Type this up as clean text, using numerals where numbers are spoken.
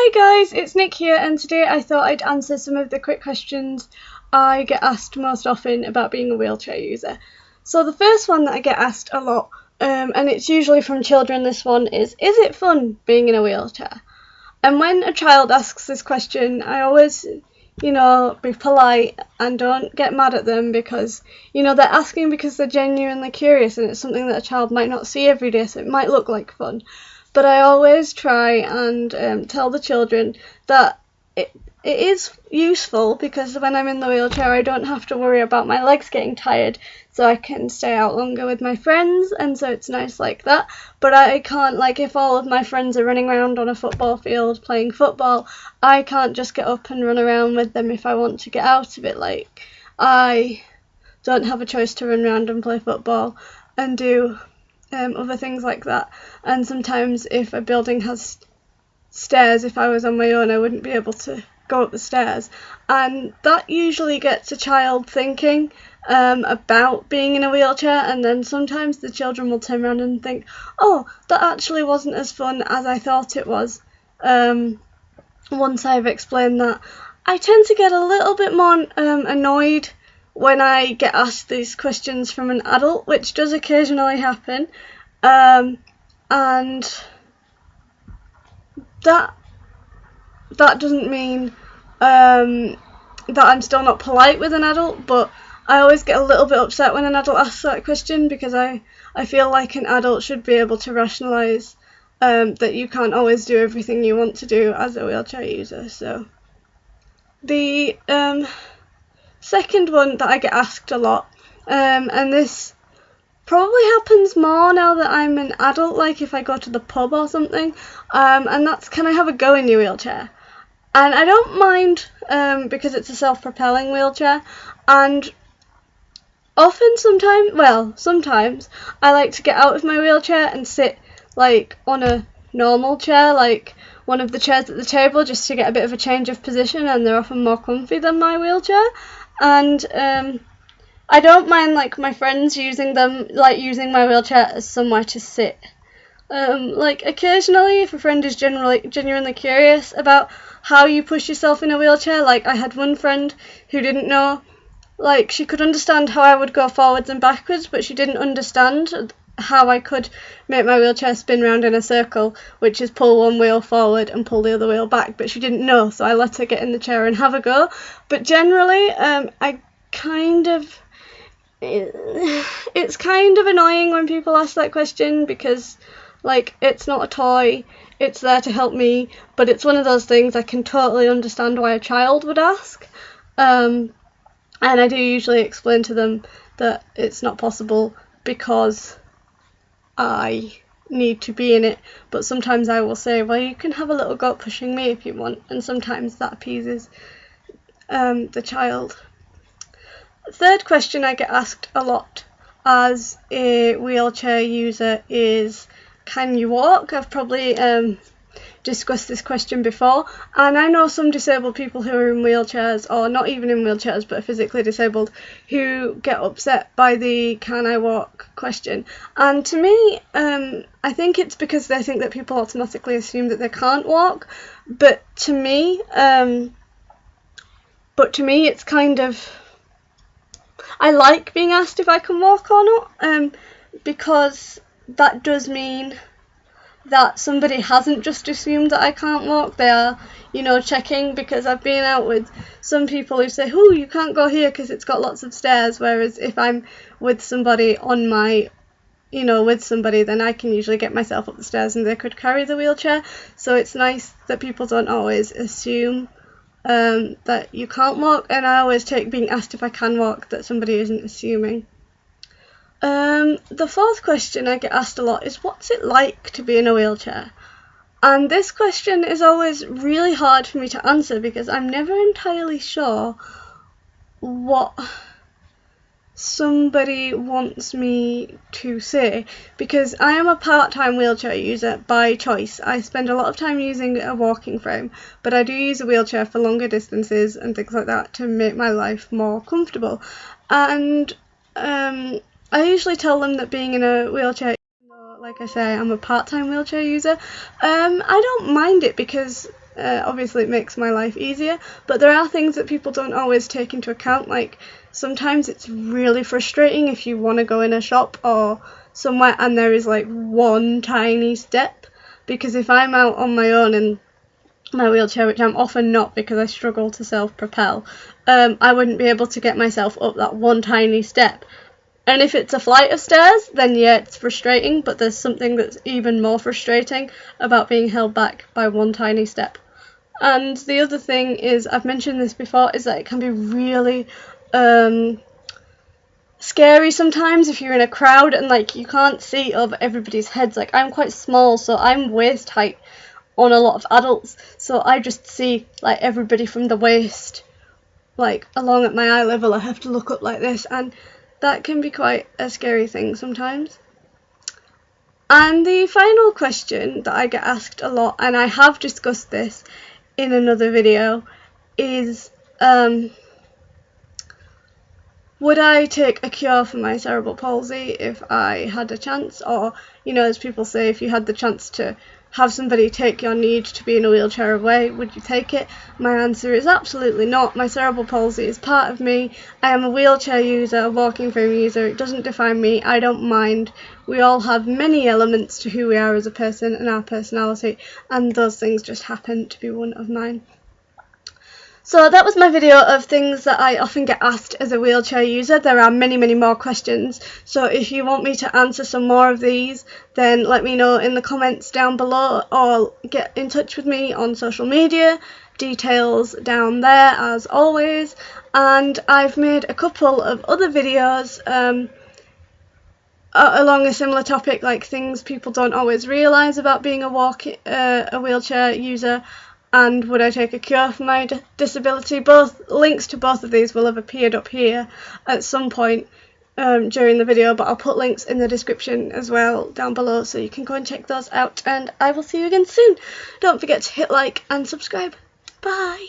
Hey guys, it's Nick here, and today I thought I'd answer some of the quick questions I get asked most often about being a wheelchair user. So the first one that I get asked a lot, and it's usually from children, this one is it fun being in a wheelchair? And when a child asks this question, I always, be polite and don't get mad at them because, they're asking because they're genuinely curious and it's something that a child might not see every day, so it might look like fun. But I always try and tell the children that it is useful because when I'm in the wheelchair I don't have to worry about my legs getting tired, so I can stay out longer with my friends, and so it's nice like that. But I can't, if all of my friends are running around on a football field playing football, I can't just get up and run around with them if I want to get out of it. I don't have a choice to run around and play football and do other things like that. And sometimes if a building has stairs, if I was on my own I wouldn't be able to go up the stairs, and that usually gets a child thinking about being in a wheelchair, and then sometimes the children will turn around and think, oh, that actually wasn't as fun as I thought it was. Once I've explained that, I tend to get a little bit more annoyed when I get asked these questions from an adult, which does occasionally happen, and that doesn't mean that I'm still not polite with an adult, but I always get a little bit upset when an adult asks that question because I feel like an adult should be able to rationalise that you can't always do everything you want to do as a wheelchair user. So the second one that I get asked a lot, and this probably happens more now that I'm an adult, like if I go to the pub or something, and that's, can I have a go in your wheelchair? And I don't mind because it's a self-propelling wheelchair, and sometimes I like to get out of my wheelchair and sit on a normal chair, like one of the chairs at the table, just to get a bit of a change of position, and they're often more comfy than my wheelchair. And I don't mind my friends using them, using my wheelchair as somewhere to sit. Occasionally, if a friend is genuinely curious about how you push yourself in a wheelchair, I had one friend who didn't know, she could understand how I would go forwards and backwards, but she didn't understand how I could make my wheelchair spin round in a circle, which is pull one wheel forward and pull the other wheel back, but she didn't know, so I let her get in the chair and have a go. But generally, it's kind of annoying when people ask that question because it's not a toy, it's there to help me, but it's one of those things I can totally understand why a child would ask, and I do usually explain to them that it's not possible because I need to be in it, but sometimes I will say, well, you can have a little go at pushing me if you want, and sometimes that appeases the child. The third question I get asked a lot as a wheelchair user is, can you walk? I've probably discussed this question before, and I know some disabled people who are in wheelchairs, or not even in wheelchairs but physically disabled, who get upset by the can I walk question. And to me, I think it's because they think that people automatically assume that they can't walk, but to me it's kind of, I like being asked if I can walk or not, because that does mean that somebody hasn't just assumed that I can't walk. They are, checking, because I've been out with some people who say, oh, you can't go here because it's got lots of stairs, whereas if I'm with somebody then I can usually get myself up the stairs and they could carry the wheelchair. So it's nice that people don't always assume that you can't walk, and I always take being asked if I can walk that somebody isn't assuming. The fourth question I get asked a lot is, what's it like to be in a wheelchair? And this question is always really hard for me to answer because I'm never entirely sure what somebody wants me to say, because I am a part-time wheelchair user by choice. I spend a lot of time using a walking frame, but I do use a wheelchair for longer distances and things like that to make my life more comfortable. And I usually tell them that being in a wheelchair, like I say, I'm a part-time wheelchair user, I don't mind it because Obviously it makes my life easier, but there are things that people don't always take into account. Like sometimes it's really frustrating if you want to go in a shop or somewhere and there is like one tiny step, because if I'm out on my own in my wheelchair, which I'm often not because I struggle to self-propel, I wouldn't be able to get myself up that one tiny step. And if it's a flight of stairs, then yeah, it's frustrating, but there's something that's even more frustrating about being held back by one tiny step. And the other thing is, I've mentioned this before, is that it can be really scary sometimes if you're in a crowd and like you can't see over everybody's heads. Like I'm quite small, so I'm waist height on a lot of adults, so I just see like everybody from the waist like along at my eye level. I have to look up like this, and that can be quite a scary thing sometimes. And the final question that I get asked a lot, and I have discussed this in another video, is would I take a cure for my cerebral palsy if I had a chance? Or, you know, as people say, if you had the chance to have somebody take your need to be in a wheelchair away, would you take it? My answer is absolutely not. My cerebral palsy is part of me. I am a wheelchair user, a walking frame user. It doesn't define me. I don't mind. We all have many elements to who we are as a person and our personality, and those things just happen to be one of mine. So that was my video of things that I often get asked as a wheelchair user. There are many, many more questions, so if you want me to answer some more of these, then let me know in the comments down below, or get in touch with me on social media. Details down there as always. And I've made a couple of other videos along a similar topic, like things people don't always realise about being a wheelchair user, and would I take a cure for my disability. Both links to both of these will have appeared up here at some point during the video, but I'll put links in the description as well down below, so you can go and check those out, and I will see you again soon. Don't forget to hit like and subscribe. Bye!